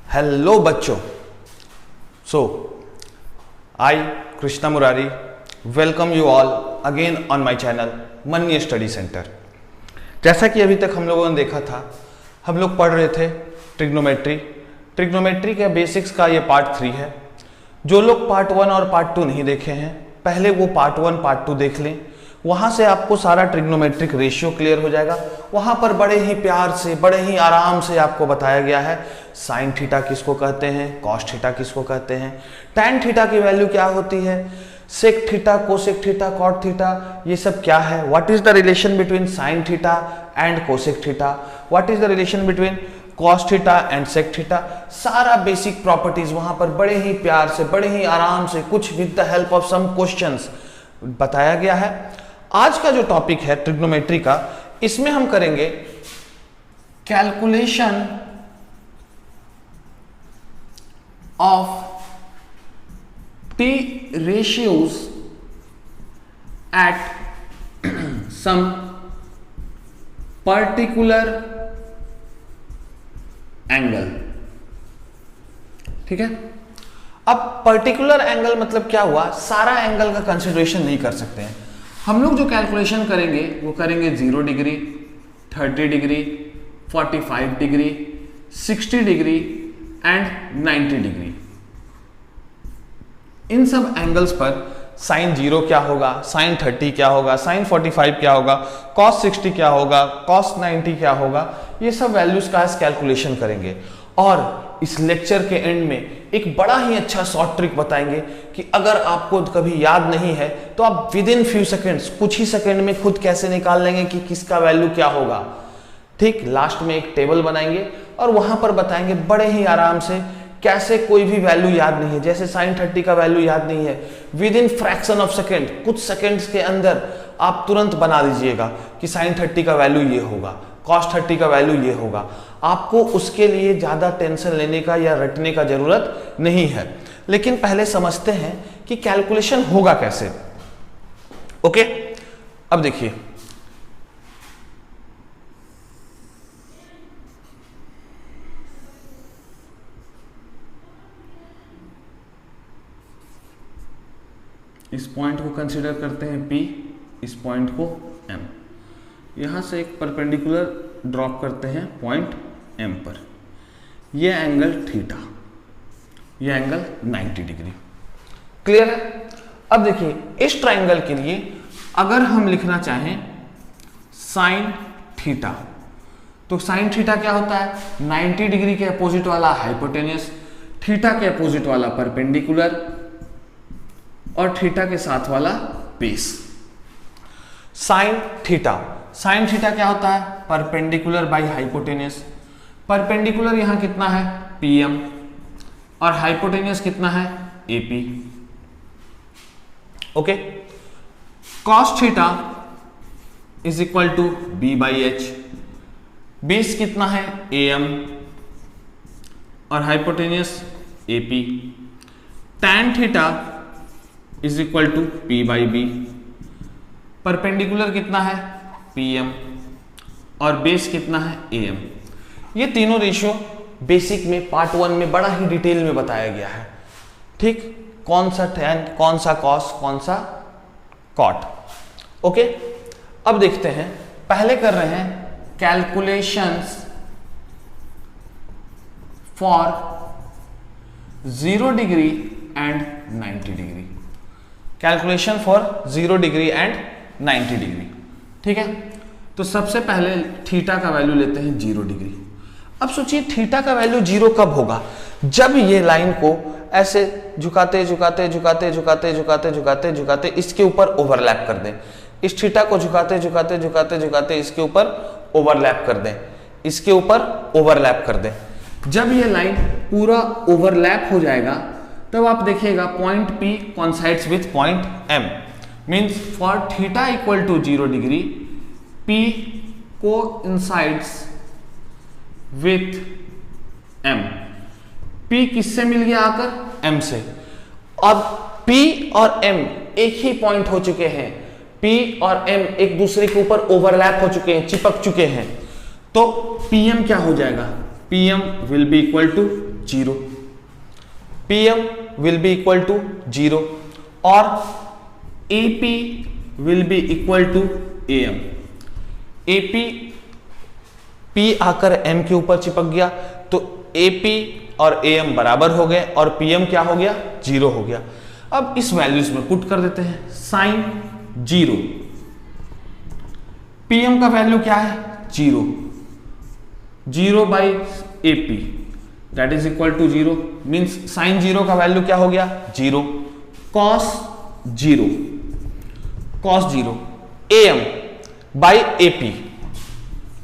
Hello बच्चों, I Krishna Murari welcome you all again on my channel money study centre. जैसा कि अभी तक हम लोगों ने देखा था, हम लोग पढ़ रहे थे ट्रिग्नोमेट्री के बेसिक्स का ये पार्ट 3 है। जो लोग पार्ट 1 और पार्ट 2 नहीं देखे हैं, पहले वो पार्ट 1 पार्ट 2 देख लें। वहां से आपको सारा ट्रिग्नोमेट्रिक रेशियो क्लियर हो जाएगा। वहां पर बड़े ही प्यार से, बड़े ही आराम से आपको बताया गया है साइन थीटा किसको कहते हैं, कॉस थीटा किसको कहते हैं, टैन थीटा की वैल्यू क्या होती है, sec theta, cosec theta, cot theta, ये सब क्या है, what is the relation between sine theta and cosec theta, what is the relation between cos theta and sec theta. सारा बेसिक प्रॉपर्टीज वहां पर बड़े ही प्यार से, बड़े ही आराम से, कुछ with the help of some questions बताया गया है। आज का जो टॉपिक है ट्रिग्नोमेट्री का, इसमें हम करेंगे calculation of t ratios at some particular angle. ठीक है, अब पर्टिकुलर एंगल मतलब क्या हुआ, सारा एंगल का कंसिडरेशन नहीं कर सकते हैं हम लोग। जो कैलकुलेशन करेंगे वो करेंगे 0 degree, 30 degree, 45 degree, 60 degree and 90 degree. इन सब एंगल्स पर साइन 0 क्या होगा, साइन 30 क्या होगा, साइन 45 क्या होगा, कॉस 60 क्या होगा, कॉस 90 क्या होगा, ये सब वैल्यूज का कैलकुलेशन करेंगे। और इस लेक्चर के एंड में एक बड़ा ही अच्छा शॉर्ट ट्रिक बताएंगे कि अगर आपको कभी याद नहीं है तो आप विद इन फ्यू सेकेंड्स, कुछ ही सेकेंड में खुद कैसे निकाल लेंगे कि किसका वैल्यू क्या होगा। ठीक, लास्ट में एक टेबल बनाएंगे और वहां पर बताएंगे बड़े ही आराम से कैसे कोई भी वैल्यू याद नहीं है। जैसे साइन 30 का वैल्यू याद नहीं है, with in fraction of second, कुछ सेकेंड्स के अंदर आप तुरंत बना दीजिएगा कि साइन 30 का वैल्यू ये होगा, कॉस 30 का वैल्यू ये होगा। आपको उसके लिए ज्यादा टेंशन लेने का या रटने का जरूरत नहीं है। लेकिन पहले समझते हैं कि कैलकुलेशन होगा कैसे। ओके, अब देखिए, इस पॉइंट को कंसीडर करते हैं P, इस पॉइंट को M। यहां से एक परपेंडिकुलर ड्रॉप करते हैं पॉइंट M पर। यह एंगल थीटा, यह एंगल 90 डिग्री। क्लियर है? अब देखिए, इस ट्राइंगल के लिए अगर हम लिखना चाहें साइन थीटा, तो साइन थीटा क्या होता है, 90 डिग्री के अपोजिट वाला हाइपोटेन्यूस, थीटा के अपोजिट वाला परपेंडिकुलर और थीटा के साथ वाला base. Sine theta, sine theta क्या होता है, परपेंडिकुलर बाई हाइपोटेन्यूस। परपेंडिकुलर यहां कितना है, PM, और हाइपोटेन्यूस कितना है, AP। Okay, cos theta is equal to B/H, base कितना है, AM, और hypotenuse AP। Tan theta is equal to P/B, perpendicular कितना है, PM, और बेस कितना है, AM। ये तीनों रेशियो बेसिक में पार्ट 1 में बड़ा ही डिटेल में बताया गया है। ठीक, कौन सा टैन, कौन सा कॉस, कौन सा कॉट। ओके, अब देखते हैं, पहले कर रहे हैं calculations for 0 degree and 90 degree. Calculation for 0 degree and 90 degree. ठीक है, तो सबसे पहले थीटा का वैल्यू लेते हैं 0 डिग्री। अब सोचिए थीटा का वैल्यू 0 कब होगा, जब ये लाइन को ऐसे झुकाते झुकाते झुकाते झुकाते झुकाते झुकाते झुकाते इसके ऊपर ओवरलैप कर दें। इस थीटा को झुकाते झुकाते झुकाते झुकाते इसके ऊपर ओवरलैप कर दें, इसके ऊपर ओवरलैप कर दें। जब ये लाइन पूरा ओवरलैप हो जाएगा तब आप देखिएगा point P coincides with point M, means for theta equal to 0 degree P coincides with M। P किससे मिल गया आकर, M से। अब P और M एक ही पॉइंट हो चुके हैं, P और M एक दूसरे के ऊपर ओवरलैप हो चुके हैं, चिपक चुके हैं। तो PM क्या हो जाएगा, PM will be equal to 0, PM will be equal to 0 और AP will be equal to AM. AP P आकर M के ऊपर चिपक गया तो AP और AM बराबर हो गए और PM क्या हो गया, 0 हो गया। अब इस वैल्यूज में पुट कर देते हैं। साइन 0, PM का वैल्यू क्या है, 0, 0 by AP that is equal to 0, means sine 0 का वैल्यू क्या हो गया, 0, cos 0, cos 0, AM by AP,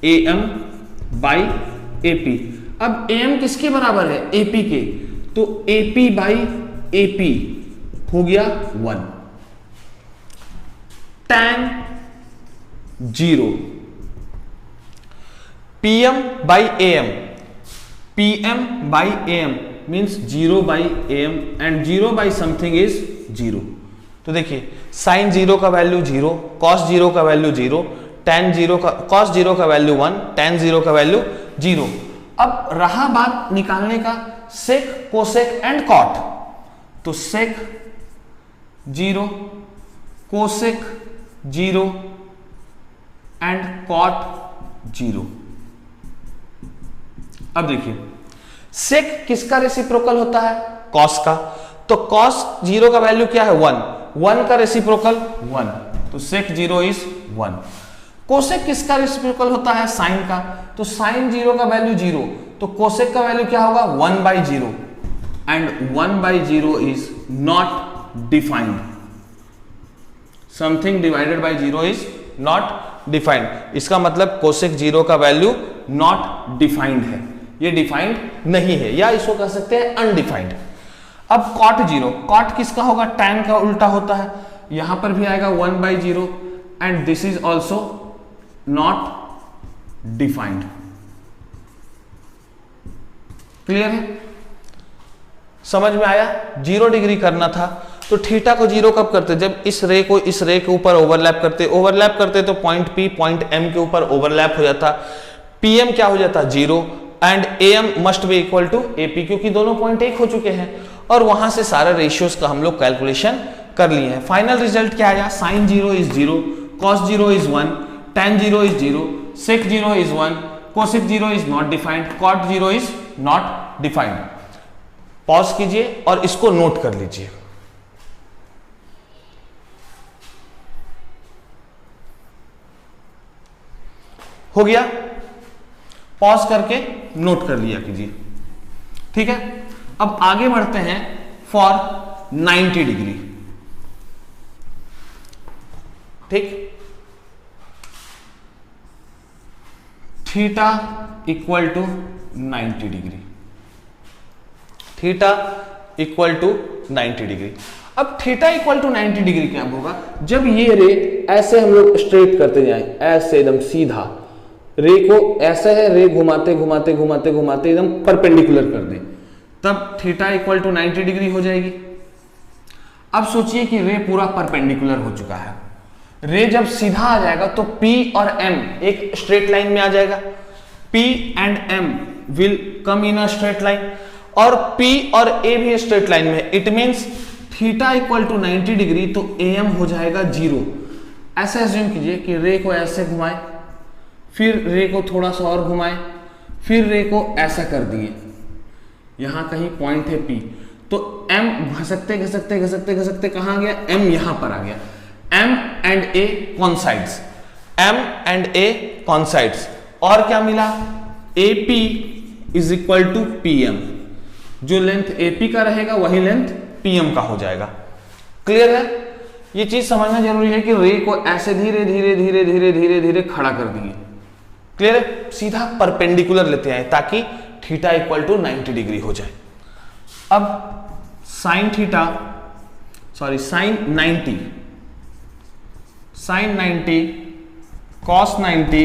AM by AP। अब AM किसके बराबर है, AP के, तो AP बाई AP हो गया 1, tan 0, PM by AM, PM by AM means 0 by AM and 0 by something is 0। तो देखिए साइन 0 का वैल्यू 0, कॉस 0 का वैल्यू 0, tan 0 का, कॉस 0 का वैल्यू 1, tan 0 का वैल्यू 0। अब रहा बात निकालने का सेक, कोसेक एंड कॉट, तो सेक 0, कोसेक 0 एंड कॉट 0। अब देखिए सेक किसका रेसिप्रोकल होता है, कॉस का, तो कॉस 0 का वैल्यू क्या है, 1, 1 का रेसिप्रोकल 1, तो सेक 0 इज 1। कोसेक किसका रेसिप्रोकल होता है, साइन का, तो साइन 0 का वैल्यू 0, तो कोसेक का वैल्यू क्या होगा, 1 by 0 and 1 by 0 is not defined, something divided by 0 is not defined. इसका मतलब कोसेक 0 का वैल्यू नॉट डिफाइंड है, ये डिफाइंड नहीं है, या इसको कह सकते हैं अनडिफाइंड। अब कॉट 0, कॉट किसका होगा, टैन का उल्टा होता है, यहां पर भी आएगा 1 by 0 and this is also not defined. Clear है, समझ में आया। 0 डिग्री करना था तो थीटा को 0 कब करते, जब इस रे को इस रे के ऊपर ओवरलैप करते तो पॉइंट P पॉइंट M के ऊपर ओवरलैप हो जाता, PM क्या हो जाता 0 and AM must be equal to AP, क्योंकि दोनों पॉइंट एक हो चुके हैं और वहां से सारे रेशियोज का हम लोग कैलकुलेशन कर लिए हैं। फाइनल रिजल्ट क्या आया, sine 0 is 0, cos 0 is 1, tan 0 is 0, sec 0 is 1, cosec 0 is not defined, cot 0 is not defined. Pause कीजिए और इसको नोट कर लीजिए। हो गया, पॉज करके नोट कर लिया कीजिए, ठीक है। अब आगे बढ़ते हैं फॉर 90 डिग्री, ठीक। Theta equal to 90 degree, theta equal to 90 degree. अब थीटा इक्वल टू 90 डिग्री क्या होगा, जब ये रे ऐसे हम लोग स्ट्रेट करते जाएं, ऐसे एकदम सीधा, रे को ऐसे है, रे घुमाते घुमाते घुमाते घुमाते एकदम परपेंडिकुलर कर दें, तब थीटा इक्वल टू 90 डिग्री हो जाएगी। अब सोचिए कि रे पूरा परपेंडिकुलर हो चुका है, रे जब सीधा आ जाएगा तो P और M एक स्ट्रेट लाइन में आ जाएगा, P and M will come in a straight line, और P और A भी स्ट्रेट लाइन में, it means theta equal to 90 degree, तो AM हो जाएगा 0। ऐसे एज्यूम कीजिए कि रे को ऐसे घुमाए, फिर रे को थोड़ा सा और घुमाए, फिर रे को ऐसा कर दिए, यहां कहीं पॉइंट है P, तो M घसकते घसकते घसकते घसकते कहां गया, M यहां पर आ गया। M and A coincides, M and A coincides, और क्या मिला, AP is equal to PM, जो लेंथ AP का रहेगा वही लेंथ PM का हो जाएगा। क्लियर है, ये चीज समझना जरूरी है कि रे को ऐसे धीरे धीरे धीरे धीरे धीरे धीरे खड़ा कर दिए, क्लियर है, सीधा परपेंडिकुलर लेते हैं ताकि थीटा इक्वल टू 90 डिग्री हो जाए। अब sine theta, sorry sine 90, sine 90, cos 90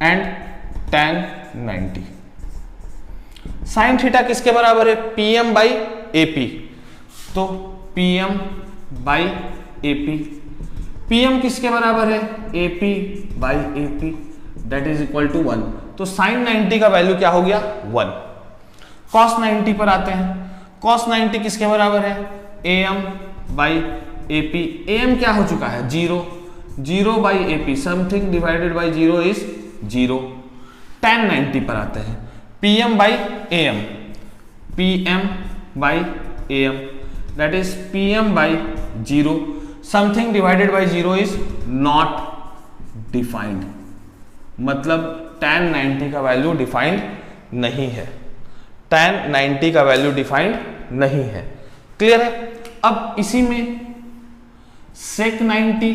and tan 90। Sine theta किसके बराबर है, PM बाई AP, तो PM बाई AP, PM किसके बराबर है, AP by AP that is equal to 1, तो साइन 90 का वैल्यू क्या हो गया 1। cos 90 पर आते हैं। cos 90 किसके बराबर है? am by AP। am क्या हो चुका है? 0। 0 by AP, something divided by 0 is 0। tan 90 पर आते हैं। pm by am, pm by am, that is pm by 0, something divided by 0 is not defined, मतलब tan 90 का वैल्यू डिफाइंड नहीं है। tan 90 का वैल्यू डिफाइंड नहीं है। क्लियर है? अब इसी में sec 90,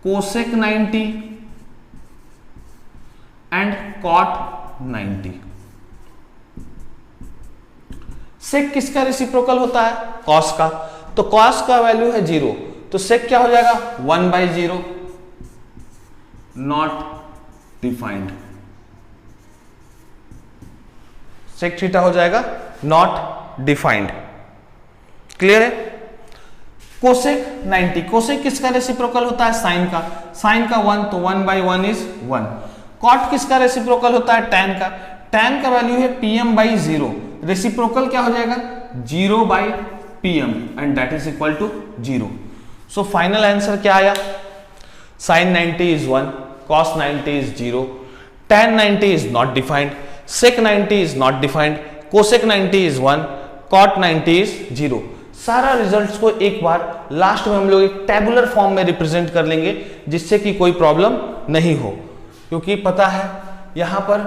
cosec 90 and cot 90। sec किसका रेसिप्रोकल होता है? cos का। तो cos का वैल्यू है 0, तो sec क्या हो जाएगा? 1/0, नॉट डिफाइंड। sec थीटा हो जाएगा नॉट डिफाइंड। क्लियर है? कोसेक 90, कोसेक किसका रेसिप्रोकल होता है? साइन का। साइन का 1, तो 1/1 इज 1। कॉट किसका रेसिप्रोकल होता है? tan का। tan का वैल्यू है pm/0, रेसिप्रोकल क्या हो जाएगा? 0/pm and that is equal to 0। So final answer क्या आया? sin 90 is 1, cos 90 is 0, tan 90 is not defined, sec 90 is not defined, cosec 90 is 1, cot 90 is 0। सारा रिजल्ट्स को एक बार लास्ट में हम लोग एक टेबुलर फॉर्म में रिप्रेजेंट कर लेंगे, जिससे कि कोई प्रॉब्लम नहीं हो, क्योंकि पता है यहां पर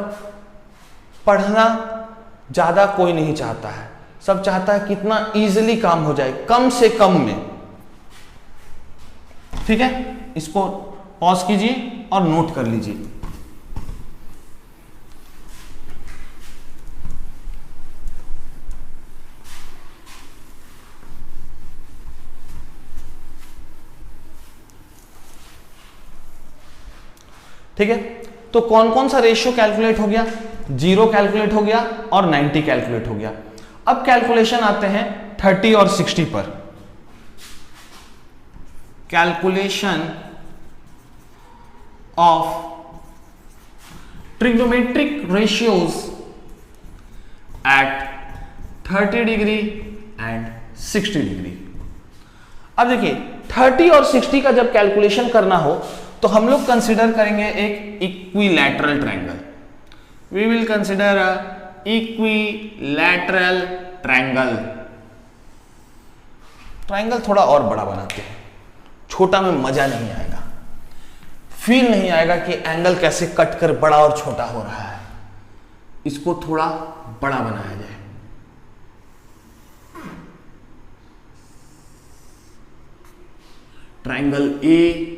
पढ़ना ज्यादा कोई नहीं चाहता है, सब चाहता है कितना इजीली काम हो जाए, कम से कम में। ठीक है, इसको पॉज कीजिए और नोट कर लीजिए। ठीक है, तो कौन कौन सा रेशियो कैलकुलेट हो गया? 0 कैलकुलेट हो गया और 90 कैलकुलेट हो गया। अब कैलकुलेशन आते हैं 30 और 60 पर। Calculation of trigonometric ratios at 30 degree and 60 degree. अब देखिए 30 और 60 का जब कैलकुलेशन करना हो तो हम लोग कंसिडर करेंगे एक equilateral triangle. We will consider a equilateral triangle. Triangle थोड़ा और बड़ा बनाते हैं, छोटा में मजा नहीं आएगा, फील नहीं आएगा कि एंगल कैसे कट कर बड़ा और छोटा हो रहा है। इसको थोड़ा बड़ा बनाया जाए। ट्रायंगल ए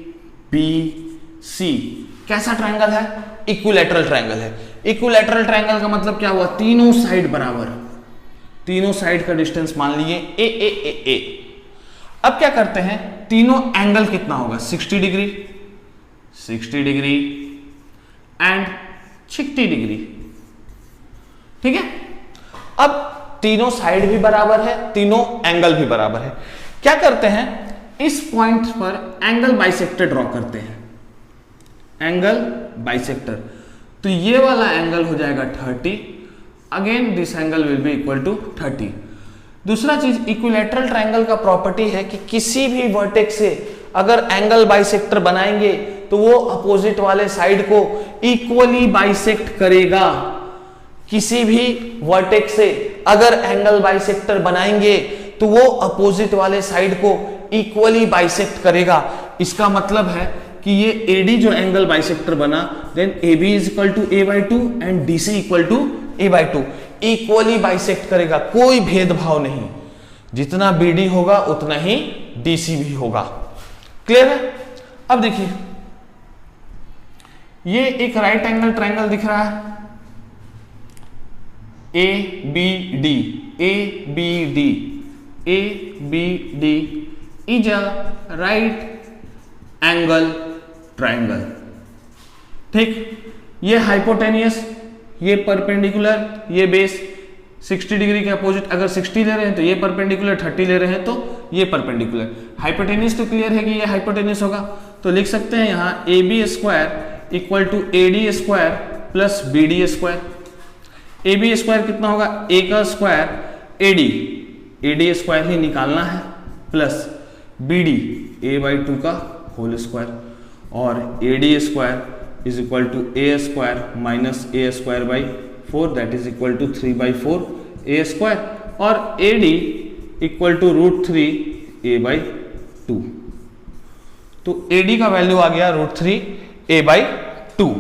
बी सी कैसा ट्रायंगल है? इक्विलैटरल ट्रायंगल है। इक्विलैटरल ट्रायंगल का मतलब क्या हुआ? तीनों साइड बराबर, तीनों साइड का डिस्टेंस मान लीजिए ए ए ए ए। अब क्या करते हैं, तीनों एंगल कितना होगा? 60 डिग्री, 60 डिग्री एंड 60 डिग्री। ठीक है, अब तीनों साइड भी बराबर है, तीनों एंगल भी बराबर है। क्या करते हैं, इस पॉइंट पर एंगल बाइसेक्टर ड्रॉ करते हैं। एंगल बाइसेक्टर, तो ये वाला एंगल हो जाएगा 30, again this angle will be equal to 30। दूसरा चीज, इक्विलैटरल ट्रायंगल का प्रॉपर्टी है कि किसी भी वर्टेक्स से अगर एंगल बाइसेक्टर बनाएंगे तो वो अपोजिट वाले साइड को इक्वली बाइसेक्ट करेगा। किसी भी वर्टेक्स से अगर एंगल बाइसेक्टर बनाएंगे तो वो अपोजिट वाले साइड को इक्वली बाइसेक्ट करेगा। इसका मतलब है कि ये AD जो एंगल बाइसेक्टर बना, then AB is equal to A/2 and DC equal to A/2, equally bisect करेगा, कोई भेदभाव नहीं। जितना BD होगा उतना ही DC भी होगा। क्लियर है? अब देखिए ये एक राइट एंगल ट्रायंगल दिख रहा है, ABD, ABD, ABD is a right angle triangle। ठीक, ये हाइपोटेनियस, ये परपेंडिकुलर, ये बेस 60 डिग्री के अपोजिट। अगर 60 ले रहे हैं तो ये परपेंडिकुलर, 30 ले रहे हैं तो ये परपेंडिकुलर। हाइपोटेनियस तो क्लियर है कि ये हाइपोटेनियस होगा, तो लिख सकते हैं यहां AB square equal to AD square plus BD square. A B square कितना होगा, ए का square A D, A D square ही निकालना है, plus B D A by 2 का होल स्क्वायर, और A D square is equal to A square minus A square by 4 that is equal to 3/4 A square, और A D equal to √3 A by 2। तो A D का value आ गया √3 A by 2।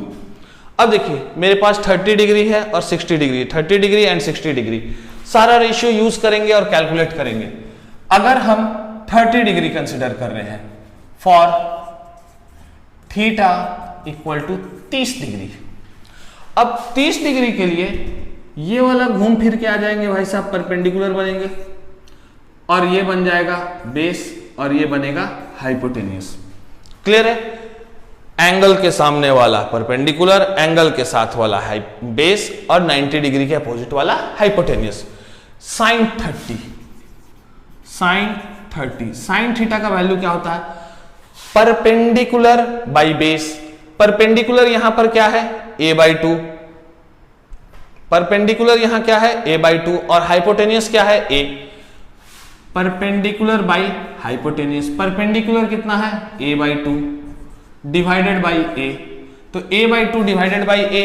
अब देखिए मेरे पास 30 degree है और 60 डिग्री, 30 डिग्री एंड 60 डिग्री, सारा रेशियो यूज करेंगे और कैलकुलेट करेंगे। अगर हम 30 डिग्री कंसिडर कर रहे हैं for theta equal to 30 degree, अब 30 डिग्री के लिए ये वाला घूम फिर के आ जाएंगे भाई साहब, परपेंडिकुलर बनेंगे, और ये बन जाएगा बेस और ये बनेगा हाइपोटेनियस। क्लियर है? एंगल के सामने वाला परपेंडिकुलर, एंगल के साथ वाला बेस, और 90 डिग्री के अपोजिट वाला हाइपोटेनियस। साइन 30, साइन थीटा का वैल्यू क्या होता है, परपेंडिकुलर बाई बेस। परपेंडिकुलर यहां पर क्या है, a बाई 2, परपेंडिकुलर यहां क्या है, a बाई 2, और हाइपोटेनियस क्या है, a। Perpendicular by hypotenuse, perpendicular कितना है, a by 2 divided by a, तो a by 2 divided by a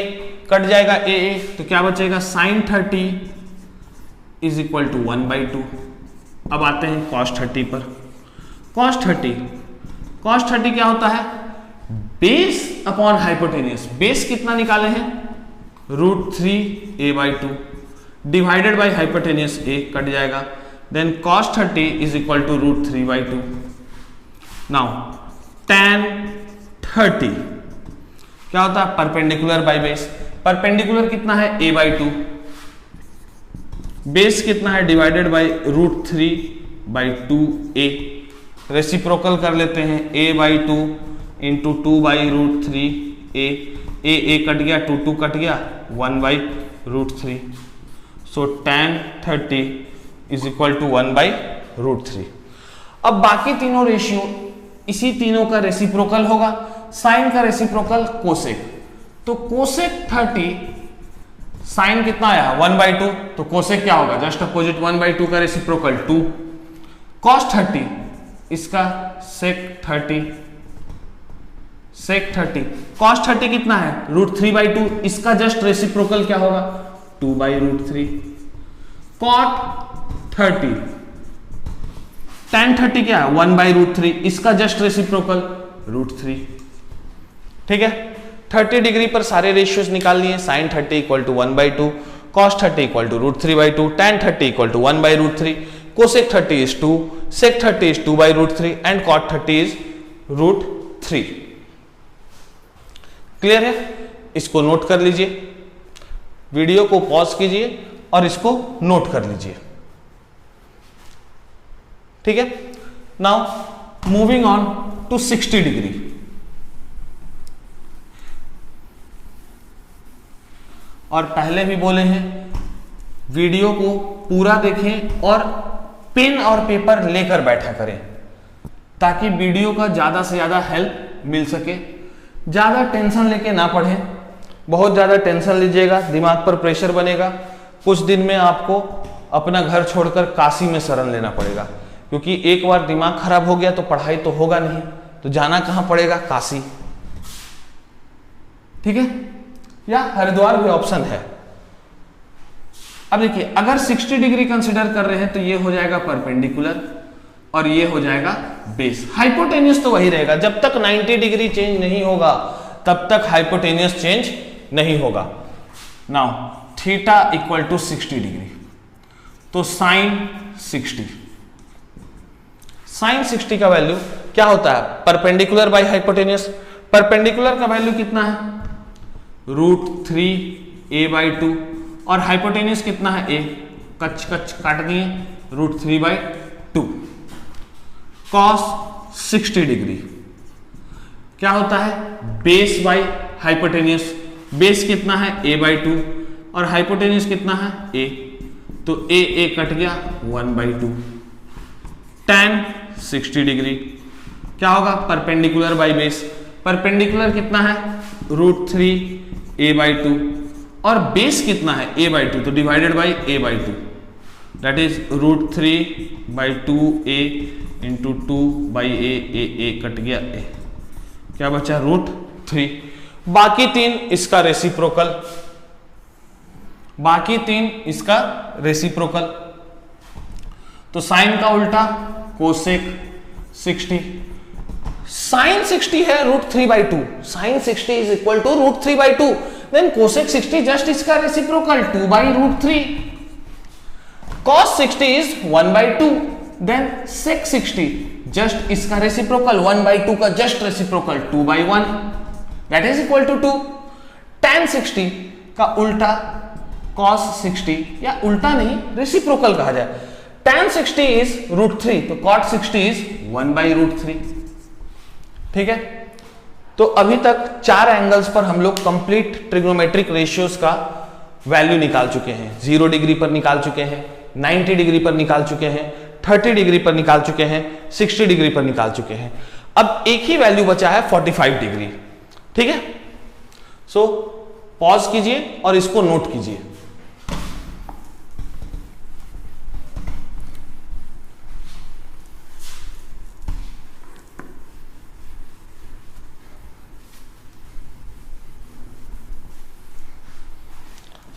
cut जाएगा a, तो क्या बचेगा, साइन 30 इज इक्वल टू 1/2। अब आते हैं कॉस 30 पर। कॉस 30 क्या होता है, बेस अपॉन हाइपोटेनियस। बेस कितना निकाले हैं, √3 a by 2 divided by hypotenuse a cut जाएगा, then cos 30 is equal to √3/2। Now tan 30 क्या होता है, परपेंडिकुलर बाई बेस। परपेंडिकुलर कितना है, a बाई 2, बेस कितना है, डिवाइडेड बाई √3/2a। रेसिप्रोकल कर लेते हैं, a by 2 into 2/√3a, a cut गया, 2 कट गया, 1/√3। सो tan 30 इज इक्वल टू 1/√3। अब बाकी तीनों रेशियो इसी तीनों का रेसिप्रोकल होगा। साइन का रेसिप्रोकल कोसेक, तो कोसेक 30, साइन कितना आया 1/2, तो कोसेक क्या होगा, जस्ट अपोजिट 1/2 का रेसिप्रोकल 2। cos 30 इसका सेक 30, cos 30 कितना है, √3/2, इसका जस्ट रेसिप्रोकल क्या होगा, 2/√3। cot 30, tan 30 क्या है, 1/√3, इसका जस्ट रेसिप्रोकल √3। ठीक है, 30 डिग्री पर सारे रेशियोज निकाल लिए। Sine 30 equal to 1/2, cos 30 equal to √3/2, tan 30 equal to 1/√3, cosec 30 is 2, sec 30 is 2/√3 and cot 30 is √3। Clear है? इसको नोट कर लीजिए, वीडियो को पॉज कीजिए और इसको नोट कर लीजिए। ठीक है, now moving on to 60 degree. और पहले भी बोले हैं, वीडियो को पूरा देखें और पेन और पेपर लेकर बैठा करें ताकि वीडियो का ज्यादा से ज्यादा हेल्प मिल सके। ज्यादा टेंशन लेके ना पढ़ें, बहुत ज्यादा टेंशन लीजिएगा दिमाग पर प्रेशर बनेगा। कुछ दिन में आपको अपना घर छोड़कर काशी में शरण लेना पड़ेगा, क्योंकि एक बार दिमाग खराब हो गया तो पढ़ाई तो होगा नहीं, तो जाना कहां पड़ेगा, काशी। ठीक है, या हरिद्वार भी ऑप्शन है। अब देखिए, अगर 60 डिग्री कंसिडर कर रहे हैं तो ये हो जाएगा परपेंडिकुलर और ये हो जाएगा बेस। हाइपोटेनियस तो वही रहेगा, जब तक 90 डिग्री चेंज नहीं होगा तब तक हाइपोटेनियस चेंज नहीं होगा। Now theta equal to 60 degree, तो साइन 60 का वैल्यू क्या होता है, परपेंडिकुलर बाई हाइपोटेनियस। परपेंडिकुलर का वैल्यू कितना है, √3a/2 और हाइपोटेनियस कितना है, a, कच काट दिए, √3/2। cos 60 डिग्री क्या होता है, बेस बाई हाइपोटेनियस। बेस कितना है, a/2 और हाइपोटेनियस कितना है, a, तो a कट गया, 1/2। tan 60 डिग्री क्या होगा, परपेंडिकुलर बाई बेस। परपेंडिकुलर कितना है, √3a/2 और बेस कितना है a/2, तो divided by a/2, that is √3/2a into 2/a cut गया a, क्या बचा √3। बाकी 3 इसका रेसिप्रोकल, तो साइन का उल्टा कोसेक 60, साइन 60 है √3/2, sine 60 is equal to √3/2, then cosec 60 just इसका reciprocal 2/√3, cos 60 is 1/2, then sec 60 just इसका रेसिप्रोकल 1/2 का just reciprocal 2/1, that is equal to 2, tan 60 का उल्टा cos 60, या उल्टा नहीं रेसिप्रोकल कहा जाए, tan 60 इज √3, तो cot 60 इज 1/√3। ठीक है, तो अभी तक 4 एंगल्स पर हम लोग कंप्लीट ट्रिग्नोमेट्रिक रेशियोज का वैल्यू निकाल चुके हैं। 0 डिग्री पर निकाल चुके हैं, 90 डिग्री पर निकाल चुके हैं, 30 डिग्री पर निकाल चुके हैं, 60 डिग्री पर निकाल चुके हैं। अब एक ही वैल्यू बचा है 45 डिग्री। ठीक है, सो पॉज कीजिए और इसको नोट कीजिए।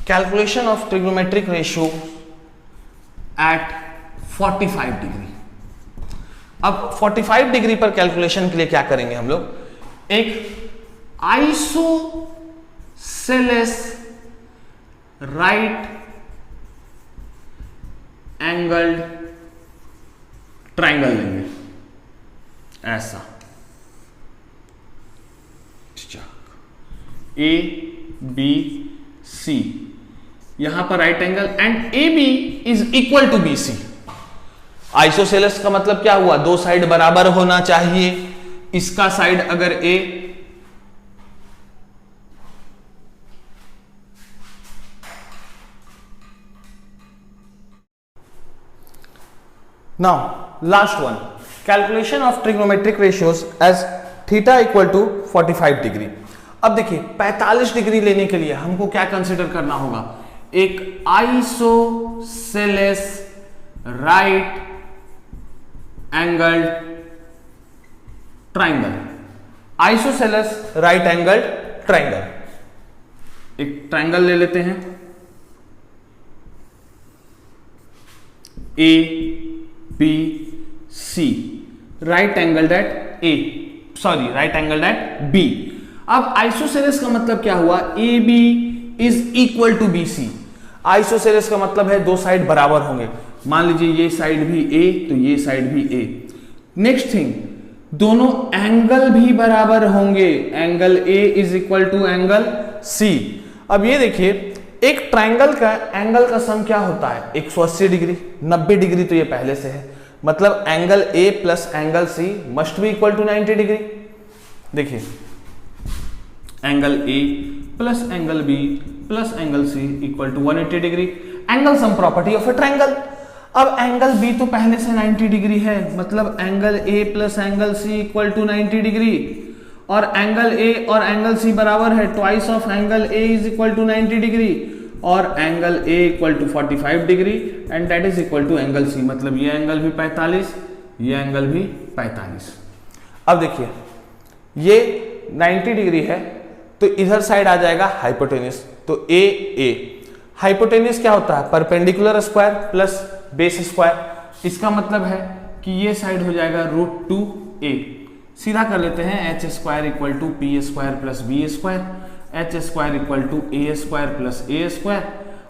Calculation of trigonometric ratio at 45 degree. अब 45 डिग्री पर कैलकुलेशन के लिए क्या करेंगे हम लोग, एक आइसोसेलेस राइट एंगल्ड ट्राइंगल लेंगे, ऐसा ABC, यहां पर right angle and AB is equal to BC। Isosceles का मतलब क्या हुआ, 2 साइड बराबर होना चाहिए। इसका साइड अगर A, now last one, calculation of trigonometric ratios as theta equal to 45 degree. अब देखिए 45 डिग्री लेने के लिए हमको क्या कंसिडर करना होगा, एक isosceles right angled triangle, isosceles right angled triangle. एक ट्राइंगल ले लेते हैं ABC, right angled at A, sorry right angled at B। अब आइसोसेलेस का मतलब क्या हुआ, AB is equal to BC। Isosceles का मतलब है 2 साइड बराबर होंगे। मान लीजिए ये साइड भी A तो ये साइड भी A। नेक्स्ट थिंग, दोनों एंगल भी बराबर होंगे, angle A is equal to angle C। अब ये देखिए एक ट्राइंगल का एंगल का सम क्या होता है, 180 डिग्री, 90 डिग्री तो ये पहले से है, मतलब angle A plus angle C must be equal to 90 degree. देखिए angle A plus angle B plus angle C equal to 180 degree, angle sum property of a triangle. अब एंगल B तो पहले से 90 डिग्री है, मतलब angle A plus angle C equal to 90 degree, और angle A और angle C बराबर है twice of angle A is equal to 90 degree, और angle A equal to 45 degree and that is equal to angle C, मतलब ये angle भी 45, ये angle भी 45। अब देखिए ये 90 डिग्री है तो इधर साइड आ जाएगा हाइपोटेन्यूस, तो A हाइपोटेन्यूस क्या होता है, perpendicular square plus base square. इसका मतलब है कि ये साइड हो जाएगा √2a। सीधा कर लेते हैं, h square equal to P square plus B square, H square equal to A square plus A square,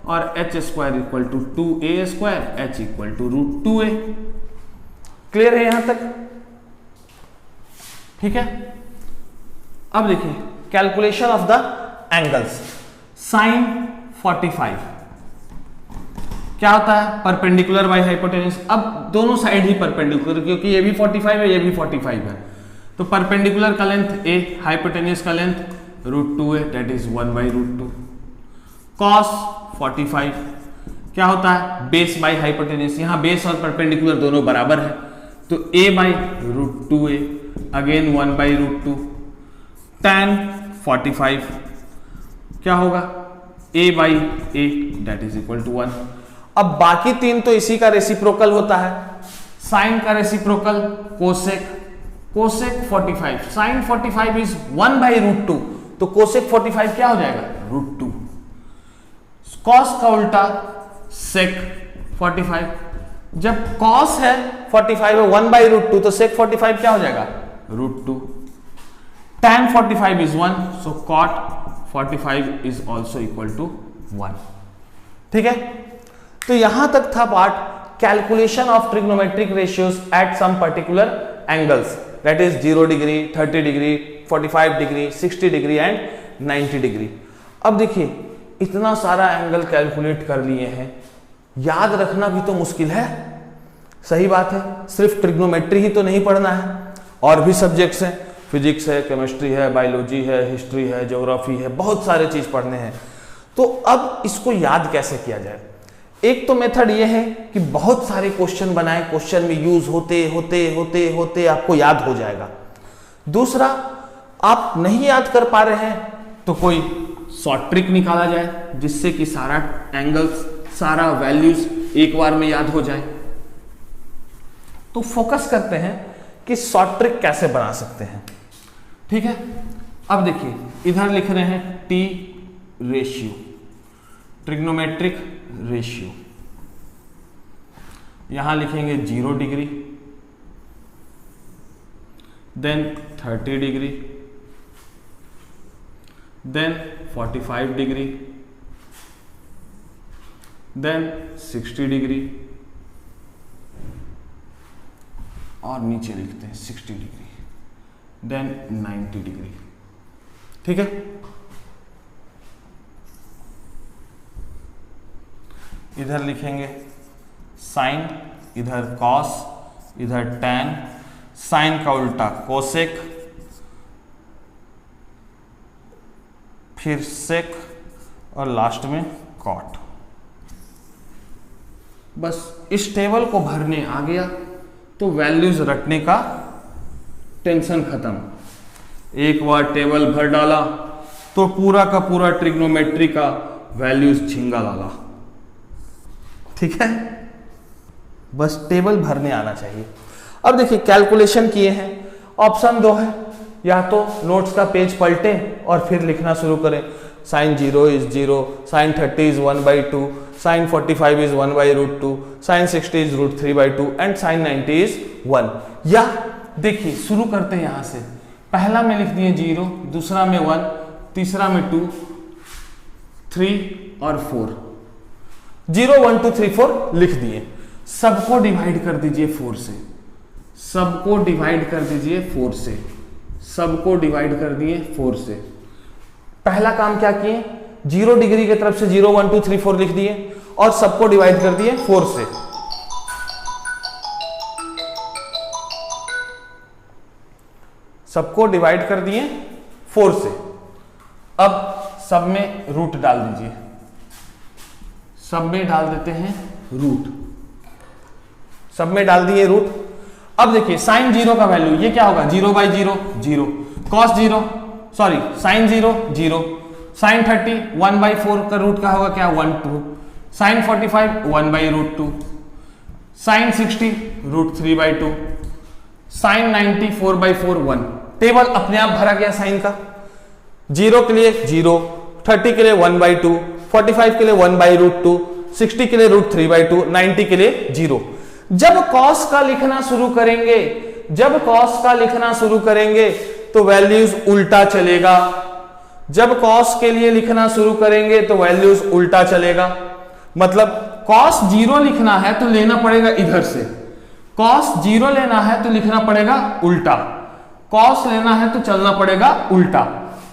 और H square equal to 2a square, h equal to √2a। Clear है यहां तक? ठीक है, अब देखिए calculation of the angles. Sine 45 क्या होता है, परपेंडिकुलर बाय हाइपोटेन्यूस। अब दोनों साइड ही परपेंडिकुलर, क्योंकि ये भी 45 है ये भी 45 है, तो परपेंडिकुलर का लेंथ a, हाइपोटेन्यूस का length √2a, that is 1/√2। cos 45 क्या होता है, बेस बाय हाइपोटेन्यूस। यहां बेस और परपेंडिकुलर दोनों बराबर है, तो a/√2a अगेन 1/√2। tan 45 क्या होगा, a by a that is equal to 1। अब बाकी तीन तो इसी का रेसिप्रोकल होता है, साइन का reciprocal cosec, cosec 45, sine 45 is 1 by root 2, तो कोसेक 45 क्या हो जाएगा रूट 2। कॉस का उल्टा सेक 45, जब कॉस है 45 है 1 बाई रूट 2, तो सेक 45 क्या हो जाएगा root 2। tan 45 is 1, so cot 45 is also equal to 1। ठीक है, तो यहां तक था part calculation of trigonometric ratios at some particular angles, that is 0 degree, 30 degree, 45 degree, 60 degree and 90 degree. अब देखिए इतना सारा एंगल कैलकुलेट कर लिए हैं, याद रखना भी तो मुश्किल है। सही बात है, सिर्फ ट्रिग्नोमेट्री ही तो नहीं पढ़ना है, और भी सब्जेक्ट्स हैं, फिजिक्स है, केमिस्ट्री है, बायोलॉजी है, हिस्ट्री है, ज्योग्राफी है, बहुत सारे चीज पढ़ने हैं। तो अब इसको याद कैसे किया जाए? एक तो मेथड ये है कि बहुत सारे क्वेश्चन बनाए, क्वेश्चन में यूज होते होते होते होते आपको याद हो जाएगा। दूसरा, आप नहीं याद कर पा रहे हैं तो कोई शॉर्ट ट्रिक निकाला जाए जिससे कि सारा एंगल्स, सारा वैल्यूज एक बार में याद हो जाए। तो फोकस करते हैं कि शॉर्ट ट्रिक कैसे बना सकते हैं। ठीक है, अब देखिए इधर लिख रहे हैं टी रेशियो, ट्रिग्नोमेट्रिक रेशियो, यहां लिखेंगे 0 degree, then 30 degree, then 45 degree, then 60 degree, और नीचे लिखते हैं 60 डिग्री, देन 90 डिग्री। ठीक है, इधर लिखेंगे साइन, इधर कॉस, इधर टैन, साइन का उल्टा कोसेक, फिर सेक, और लास्ट में कॉट। बस इस टेबल को भरने आ गया तो वैल्यूज रटने का टेंशन खत्म। एक बार टेबल भर डाला तो पूरा का पूरा ट्रिग्नोमेट्री का वैल्यूज छिंगा डाला। ठीक है, बस टेबल भरने आना चाहिए। अब देखिए कैलकुलेशन किए हैं, ऑप्शन 2 है, या तो नोट्स का पेज पलटें और फिर लिखना शुरू करें। Sine 0 is 0, sine 30 is 1/2, sine 45 is 1/√2, sine 60 is √3/2 and sine 90 is 1। या देखिए शुरू करते हैं यहां से, पहला में लिख दिए 0, दूसरा में 1, तीसरा में 2, 3 और 4। 0 1 2 3 4 लिख दिए, सबको डिवाइड कर दीजिए 4 से, सबको डिवाइड कर दीजिए 4 से, सबको डिवाइड कर दिए 4 से। पहला काम क्या किए, 0 डिग्री की तरफ से 0 1 2 3 4 लिख दिए और सबको डिवाइड कर दिए 4 से। सबको डिवाइड कर दिए 4 से। अब सब में रूट डाल दीजिए, सब में डाल देते हैं रूट, सब में डाल दिए रूट। अब देखिए साइन 0 का वैल्यू ये क्या होगा, 0/0 0, कॉस 0 सॉरी साइन 0 0, साइन 30 1/4 का रूट का होगा क्या 1 2, साइन 45 1/√2, साइन 60 √3/2, साइन 90 4/4 1। टेबल अपने आप भरा गया साइन का। 0 के लिए 0, 30 के लिए 1/2, 45 के लिए 1/√2, 60 के लिए √3/2, 90 के लिए 0। जब कॉस का लिखना शुरू करेंगे, जब कॉस का लिखना शुरू करेंगे तो वैल्यूज उल्टा चलेगा। जब कॉस के लिए लिखना शुरू करेंगे तो वैल्यूज उल्टा चलेगा। मतलब कॉस 0 लिखना है तो लेना पड़ेगा इधर से, कॉस 0 लेना है तो लिखना पड़ेगा उल्टा, कॉस लेना है तो चलना पड़ेगा उल्टा।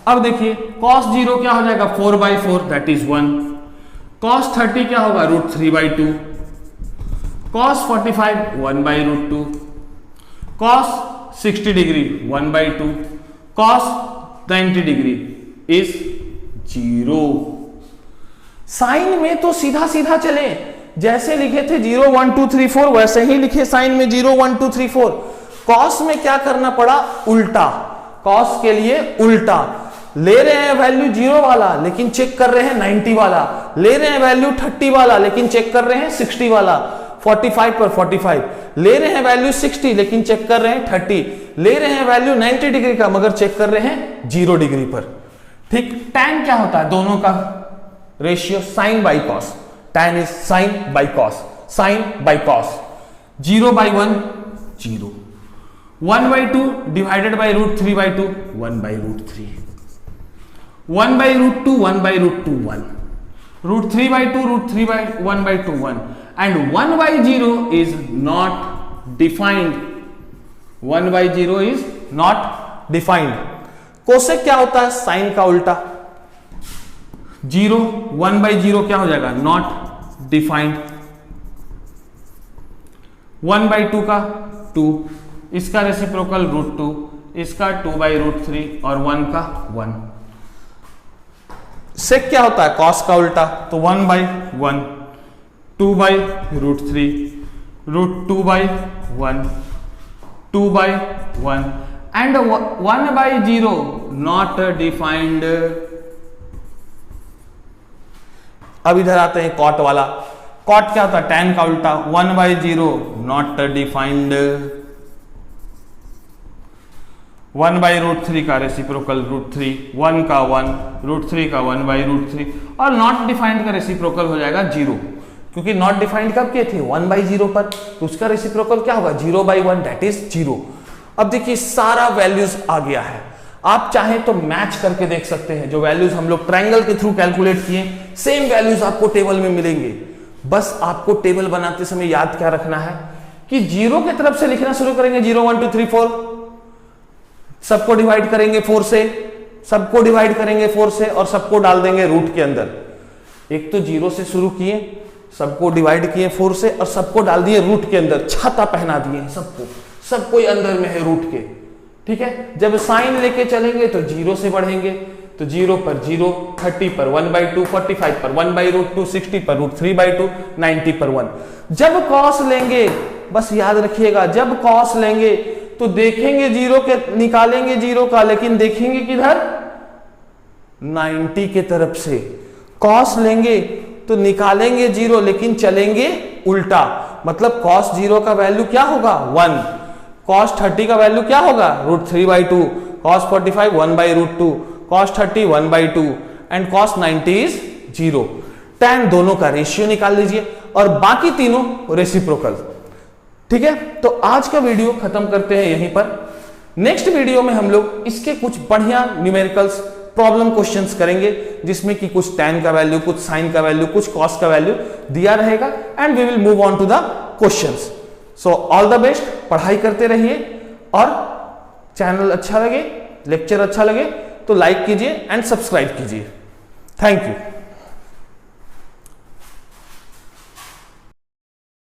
अब देखिए कॉस 0 क्या हो जाएगा 4/4 दैट इज 1, कॉस 30 क्या होगा √3/2, cos 45 1/√2, cos 60 degree 1/2, cos 90 degree is 0। Sine में तो सीधा सीधा चले, जैसे लिखे थे 0 1 2 3 4 वैसे ही लिखे साइन में 0 1 2 3 4। कॉस में क्या करना पड़ा, उल्टा, कॉस के लिए उल्टा। ले रहे हैं वैल्यू 0 वाला लेकिन चेक कर रहे हैं 90 वाला, ले रहे हैं वैल्यू 30 वाला लेकिन चेक कर रहे हैं 60 वाला, 45 पर 45, ले रहे हैं वैल्यू 60 लेकिन चेक कर रहे हैं 30, ले रहे हैं वैल्यू 90 डिग्री का मगर चेक कर रहे हैं 0 डिग्री पर। ठीक, tan क्या होता है? दोनों का ratio sine by cos, tan is sine by cos, sine by cos, 0/1 0, 1/2 divided by √3/2 1/√3, 1/√2 1/√2 1, √3/2 √3/1/2 1, and 1/0 is not defined, 1/0 is not defined। Cosec क्या होता है? साइन का उल्टा, 0, 1/0 क्या हो जाएगा? नॉट डिफाइंड, 1/2 का 2, इसका रेसिप्रोकल √2, इसका 2/√3 और 1 का 1। सेक क्या होता है? कॉस का उल्टा, तो 1/1, 2/√3, √2/1, 2/1 and 1/0 not defined। अब इधर आते हैं कॉट वाला। कॉट क्या होता है? tan का उल्टा, 1/0 नॉट डिफाइंड, 1/√3 का रेसिप्रोकल √3, 1 का 1, √3 का 1/√3 और नॉट डिफाइंड का रेसिप्रोकल हो जाएगा 0, क्योंकि नॉट डिफाइंड कब किए थे? 1/0 पर, तो उसका रेसिप्रोकल क्या होगा? 0/1 दैट इज 0। अब देखिए सारा वैल्यूज आ गया है, आप चाहें तो मैच करके देख सकते हैं। जो वैल्यूज हम लोग ट्रायंगल के थ्रू कैलकुलेट किए सेम वैल्यूज आपको टेबल में मिलेंगे। बस आपको टेबल बनाते समय याद क्या रखना है कि 0 की तरफ से लिखना शुरू करेंगे, 0 1 2 3 4, सबको डिवाइड करेंगे 4 से, सबको डिवाइड करेंगे 4 से और सबको डाल देंगे रूट के अंदर। एक तो 0 से शुरू किए, सबको डिवाइड किए 4 से और सबको डाल दिए रूट के अंदर, छाता पहना दिए सबको, सब कोई अंदर में है रूट के। ठीक है, जब साइन लेके चलेंगे तो 0 से बढ़ेंगे, तो 0 पर 0, 30 पर 1/2, 45 पर 1/√2, 60 पर √3/2, 90 पर 1। जब कॉस लेंगे, बस याद रखिएगा, जब कॉस लेंगे तो देखेंगे 0 के, निकालेंगे 0 का, लेकिन देखेंगे किधर? 90 के तरफ से। कॉस लेंगे तो निकालेंगे 0 लेकिन चलेंगे उल्टा, मतलब कॉस 0 का वैल्यू क्या होगा? 1, कॉस 30 का वैल्यू क्या होगा? √3/2, cos 45 1/√2, cos 30 1/2 and cos 90 is 0। tan दोनों का रेशियो निकाल लीजिए और बाकी तीनों रेसिप्रोकल। ठीक है, तो आज का वीडियो खत्म करते हैं यहीं पर। नेक्स्ट वीडियो में हम लोग इसके कुछ बढ़िया न्यूमेरिकल्स प्रॉब्लम क्वेश्चंस करेंगे, जिसमें कि कुछ tan का वैल्यू, कुछ sin का वैल्यू, कुछ cos का वैल्यू दिया रहेगा and we will move on to the questions. So all the best, पढ़ाई करते रहिए और चैनल अच्छा लगे, लेक्चर अच्छा लगे तो लाइक कीजिए एंड सब्सक्राइब कीजिए। Thank you.